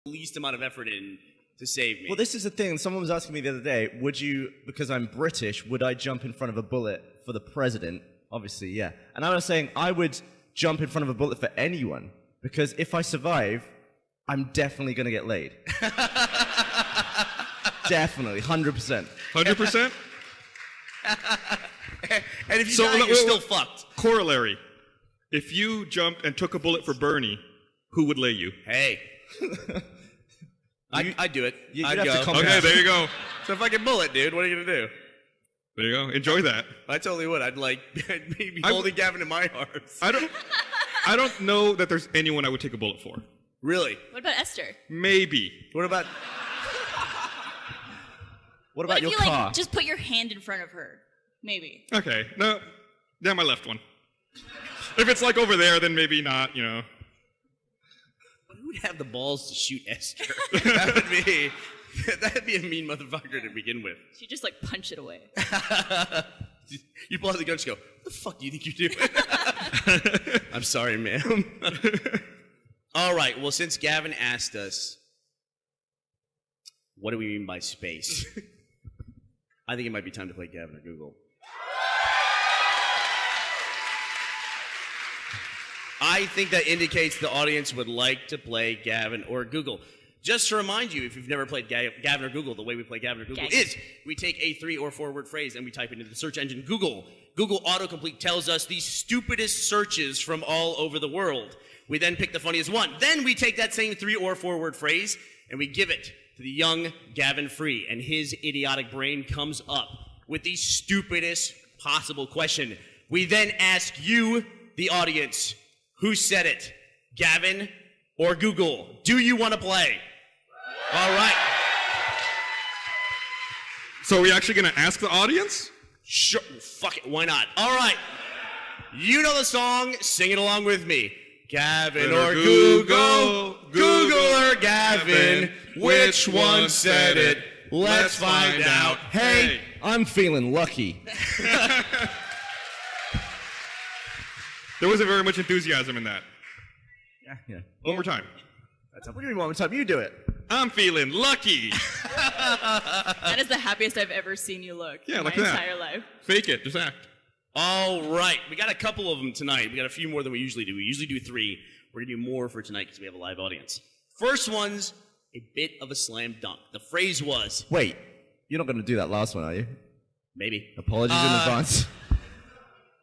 least amount of effort in to save me. Well, this is the thing. Someone was asking me the other day, would you, because I'm British, would I jump in front of a bullet for the president? Obviously, yeah. And I was saying I would jump in front of a bullet for anyone, because if I survive, I'm definitely going to get laid. Definitely, 100%. 100%? And if you die, you're still fucked. Corollary. If you jumped and took a bullet for Bernie, who would lay you? Hey. I'd do it. I'd go. Okay, there you go. It's a fucking bullet, dude. What are you going to do? There you go. Enjoy that. I totally would. I'd be holding Gavin in my arms. I don't know that there's anyone I would take a bullet for. Really? What about Esther? Maybe. What about What if your you car? like just put your hand in front of her? Maybe. Okay. No. Yeah, my left one. If it's like over there, then maybe not, you know. Who would have the balls to shoot Esther? That'd be a mean motherfucker to begin with. She'd just like punch it away. You pull out the gun and just go, what the fuck do you think you're doing? I'm sorry, ma'am. All right, well, since Gavin asked us, what do we mean by space? I think it might be time to play Gavin or Google. I think that indicates the audience would like to play Gavin or Google. Just to remind you, if you've never played Gavin or Google, the way we play Gavin or Google is we take a 3 or 4 word phrase and we type it into the search engine Google. Google autocomplete tells us the stupidest searches from all over the world. We then pick the funniest one. Then we take that same 3 or 4 word phrase and we give it to the young Gavin Free, and his idiotic brain comes up with the stupidest possible question. We then ask you, the audience, who said it? Gavin or Google? Do you want to play? All right. So are we actually going to ask the audience? Sure. Fuck it. Why not? All right. You know the song. Sing it along with me. Gavin or Google? Google or Gavin? Which one said it? Let's find out. Hey, I'm feeling lucky. There wasn't very much enthusiasm in that. Yeah. One more time. What do you mean one more time? You do it. I'm feeling lucky. That is the happiest I've ever seen you look in my entire life. Fake it. Just act. All right. We got a couple of them tonight. We got a few more than we usually do. We usually do 3. We're going to do more for tonight because we have a live audience. First one's a bit of a slam dunk. The phrase was... Wait, you're not going to do that last one, are you? Maybe. Apologies in advance.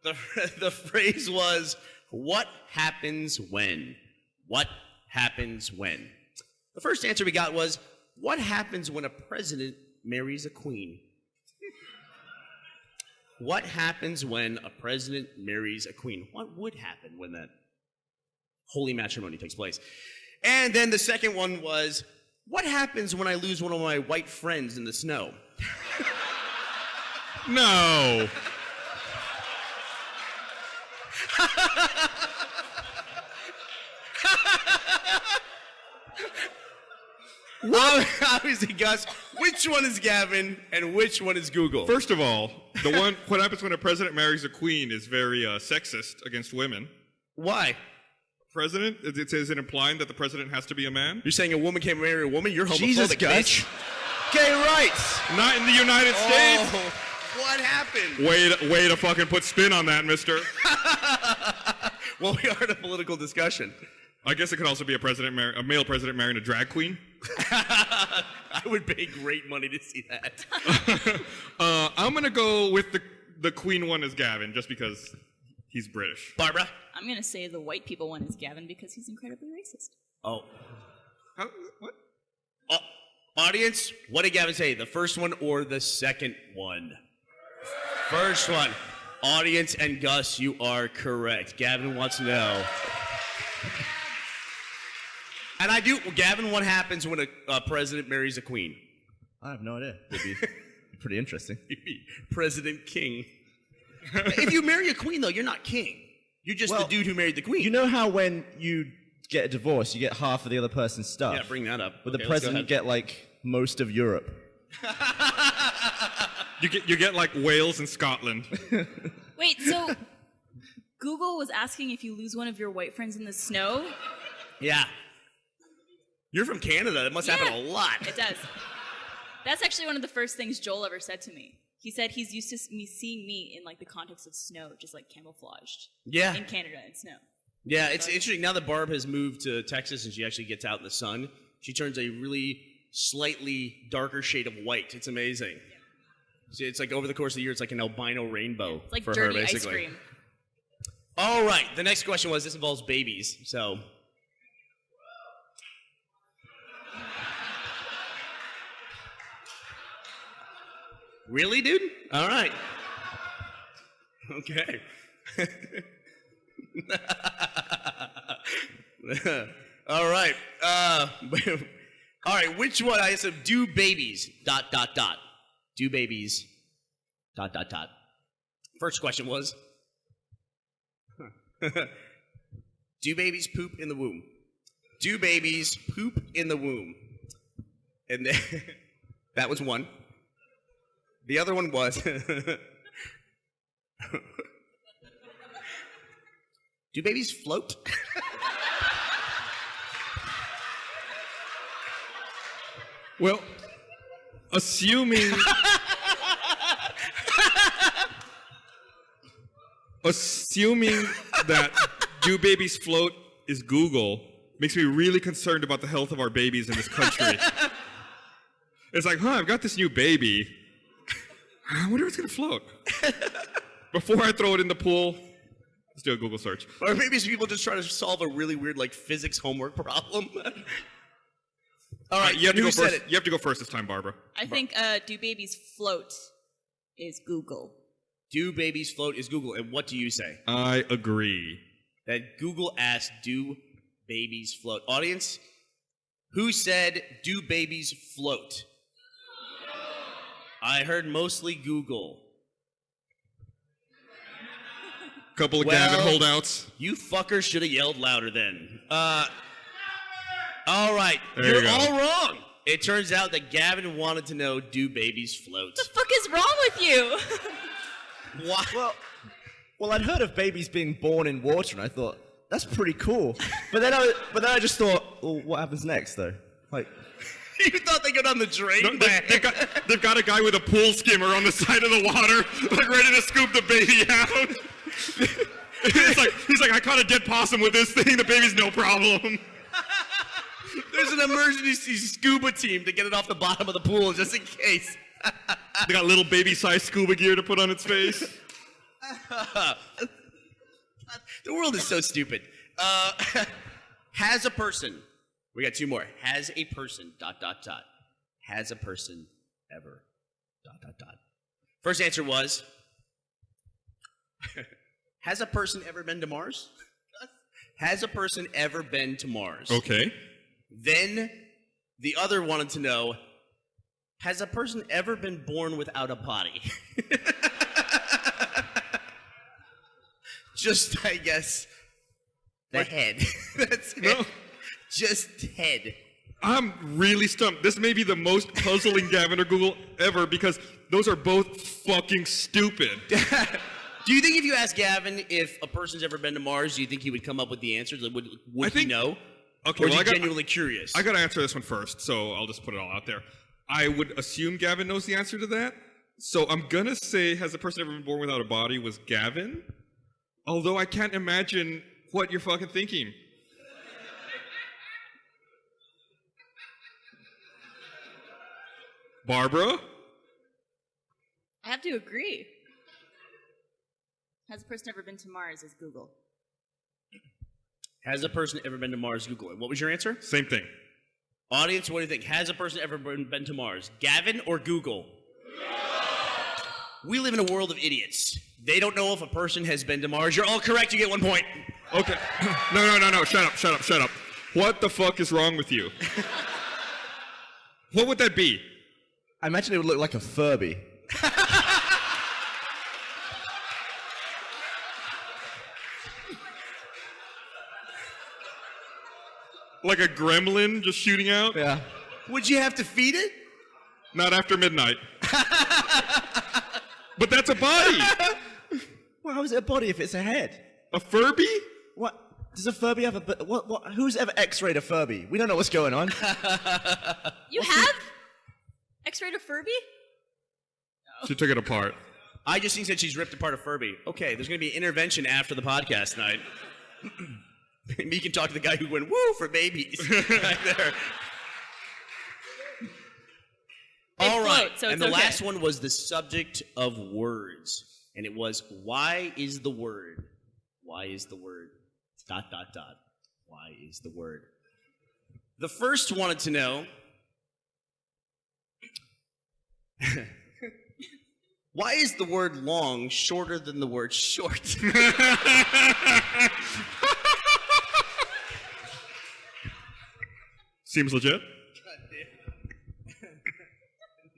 The phrase was, what happens when? What happens when? The first answer we got was, what happens when a president marries a queen? What happens when a president marries a queen? What would happen when that holy matrimony takes place? And then the second one was, what happens when I lose one of my white friends in the snow? No. Obviously, Gus, which one is Gavin and which one is Google? First of all, the one, what happens when a president marries a queen is very sexist against women. Why? President? Is it implying that the president has to be a man? You're saying a woman can't marry a woman? You're homophobic, Jesus, Gus. bitch. Gay rights. Not in the United States. What happened? Way to fucking put spin on that, mister. Well, we are in a political discussion. I guess it could also be a male president marrying a drag queen. I would pay great money to see that. I'm going to go with the queen one as Gavin, just because he's British. Barbara? I'm going to say the white people one is Gavin because he's incredibly racist. Oh. What? Audience, what did Gavin say? The first one or the second one? First one. Audience and Gus, you are correct. Gavin wants to know. And I do. Gavin, what happens when a president marries a queen? I have no idea. It'd be pretty interesting. You'd be President King. If you marry a queen, though, you're not king. You're just the dude who married the queen. You know how when you get a divorce, you get half of the other person's stuff? Yeah, bring that up. Would the president get, like, most of Europe? You get like Wales and Scotland. Wait, so Google was asking if you lose one of your white friends in the snow? Yeah. You're from Canada. That must happen a lot. It does. That's actually one of the first things Joel ever said to me. He said he's used to me seeing me in like the context of snow, just like camouflaged. Yeah. In Canada in snow. Yeah, it's interesting. Now that Barb has moved to Texas and she actually gets out in the sun, she turns a really slightly darker shade of white. It's amazing. See, it's like over the course of the year, it's like an albino rainbow It's like for dirty her, basically. ice cream. All right. The next question was, this involves babies, so... Really, dude? All right. Okay. All right. All right. Which one? I said, do babies, ... Do babies, ... First question was, do babies poop in the womb? Do babies poop in the womb? And then, that was one. The other one was, do babies float? Well, assuming that do babies float is Google makes me really concerned about the health of our babies in this country. It's like, I've got this new baby. I wonder if it's going to float. Before I throw it in the pool, let's do a Google search. Or maybe it's people just trying to solve a really weird, like, physics homework problem. All right, you have to go who said first. it? You have to go first this time, Barbara. I think do babies float is Google. Do babies float is Google. And what do you say? I agree. That Google asked, do babies float? Audience, who said, do babies float? I heard mostly Google. Couple of Gavin holdouts. You fuckers should have yelled louder then. All right, There you're you go. all wrong. It turns out that Gavin wanted to know, do babies float? What the fuck is wrong with you? Why? Well, I'd heard of babies being born in water, and I thought that's pretty cool. But then I just thought, well, what happens next, though? Like, You thought they go down the drain? No, they've got a guy with a pool skimmer on the side of the water, like ready to scoop the baby out. He's like, I caught a dead possum with this thing. The baby's no problem. There's an emergency scuba team to get it off the bottom of the pool just in case. They got little baby-sized scuba gear to put on its face. The world is so stupid. Has a person, we got two more. Has a person, ... Has a person ever, ... First answer was, has a person ever been to Mars? Has a person ever been to Mars? Okay. Then the other wanted to know, has a person ever been born without a body? Just, I guess, the head. That's it. No. Just head. I'm really stumped. This may be the most puzzling Gavin or Google ever because those are both fucking stupid. Do you think if you asked Gavin if a person's ever been to Mars, do you think he would come up with the answers? Like, would he know? Okay, or is well, he genuinely curious? I got to answer this one first, so I'll just put it all out there. I would assume Gavin knows the answer to that. So I'm going to say, has a person ever been born without a body was Gavin? Although I can't imagine what you're fucking thinking. Barbara? I have to agree. Has a person ever been to Mars is Google. Has a person ever been to Mars? Google it. What was your answer? Same thing. Audience, what do you think? Has a person ever been to Mars? Gavin or Google? We live in a world of idiots. They don't know if a person has been to Mars. You're all correct. You get 1 point. Okay. No. Shut up. What the fuck is wrong with you? What would that be? I imagine it would look like a Furby. Like a gremlin just shooting out? Yeah. Would you have to feed it? Not after midnight. But that's a body. Well, how is it a body if it's a head? A Furby? What? Does a Furby have a... Who's ever X-rayed a Furby? We don't know what's going on. You have X-rated Furby? She took it apart. I just think that she's ripped apart a Furby. Okay, there's going to be an intervention after the podcast tonight. Maybe you can talk to the guy who went, woo, for babies. Right there. All right, float, so and it's the okay. last one was the subject of words. And it was, why is the word? Why is the word? ... Why is the word? The first wanted to know, why is the word long shorter than the word short? Seems legit.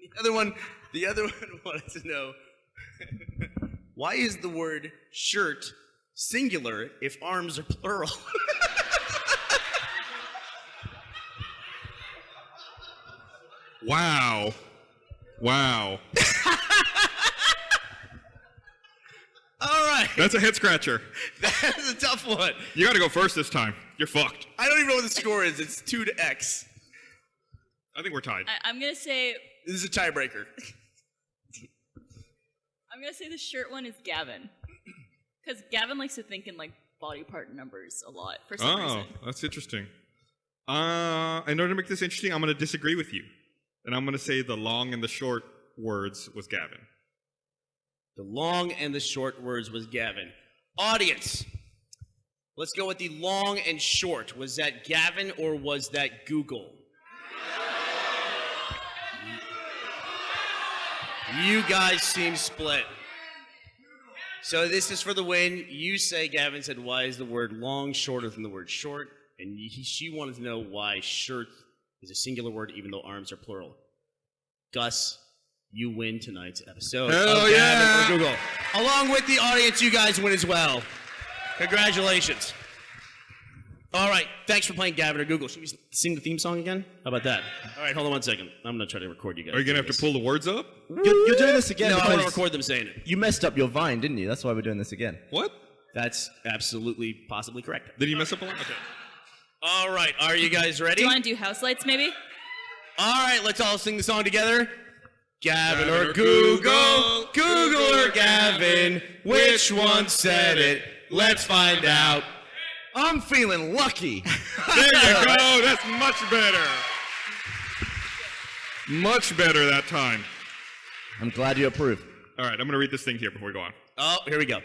The other one wanted to know, why is the word shirt singular if arms are plural? Wow. Wow. All right. That's a head scratcher. That's a tough one. You gotta go first this time. You're fucked. I don't even know what the score is. It's 2-X. I think we're tied. I'm gonna say This is a tiebreaker. the shirt one is Gavin, because Gavin likes to think in like body part numbers a lot for some reason. That's interesting. In order to make this interesting, I'm gonna disagree with you, and I'm gonna say the long and the short words was Gavin. The long and the short words was Gavin. Audience, let's go with the long and short. Was that Gavin or was that Google? You guys seem split. So this is for the win. You say, Gavin said, why is the word long shorter than the word short? And she wanted to know why shirt is a singular word even though arms are plural. Gus, you win tonight's episode of Gavin or Google. Along with the audience, you guys win as well. Congratulations. All right, thanks for playing Gavin or Google. Should we sing the theme song again? How about that? All right, hold on 1 second. I'm going to try to record you guys. Are you gonna have to pull the words up? You're doing this again No, I want to because record them saying it. you messed up your Vine, didn't you? That's why we're doing this again. What? That's absolutely possibly correct. Did you mess up a lot? Okay. All right, are you guys ready? Do you want to do house lights maybe? All right, let's all sing the song together. Gavin or Google, Google or Gavin, which one said it? Let's find out. I'm feeling lucky. There you go. That's much better. Much better that time. I'm glad you approve. All right, I'm gonna read this thing here before we go on. Oh, here we go.